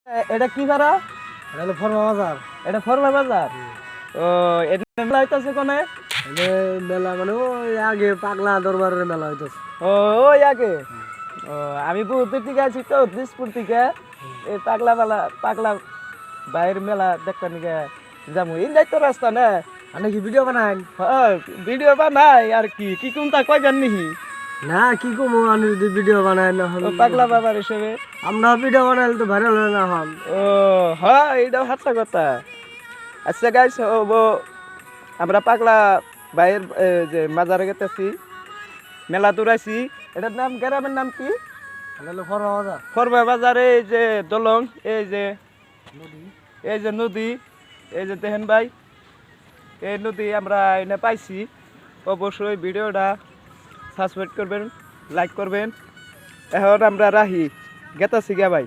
এটা কি ভাড়া? এটা হলো ফরমা বাজার। এটা ফরমা বাজার। ও এটা মেলা হইতাছে কোনে? এটা মেলা মানে ওই আগে পাগলা দরবারের মেলা হইতেছে। ও ওই আগে। ও আমি বহুত থেকে আছি তো দিসপুর থেকে। এই পাগলা বাইরের মেলা দেখতে নিকে যাবো ইন যাইতো রাস্তা না। মানে কি ভিডিও বানাই? ভিডিও বানাই আর কি কি কোনটা কইবেন নিহি? না কি কমো আমি যদি ভিডিও বানাই না হল পাগলা বাবার হিসেবে আমরা ভিডিও বানাইলে তো ভাইরাল হয় না হল। ও হ্যাঁ এইটাও হাসা কথা। আচ্ছা গাইস আমরা পাগলা ভাইয়ের যে মাজারে গেতেছি মেলা দৌড়াইছি। এটার নাম গ্রামের নাম কি? এটা হলো ফরমা বাজার। ফরমা বাজারে এই যে দলং এই যে নদী। নদী এই যে দেখেন ভাই এই নদী আমরা এনে পাইছি। অবশ্যই ভিডিওটা সাবস্ক্রাইব করবেন, লাইক করবেন। এখন আমরা রাহি গেতাছি গা ভাই।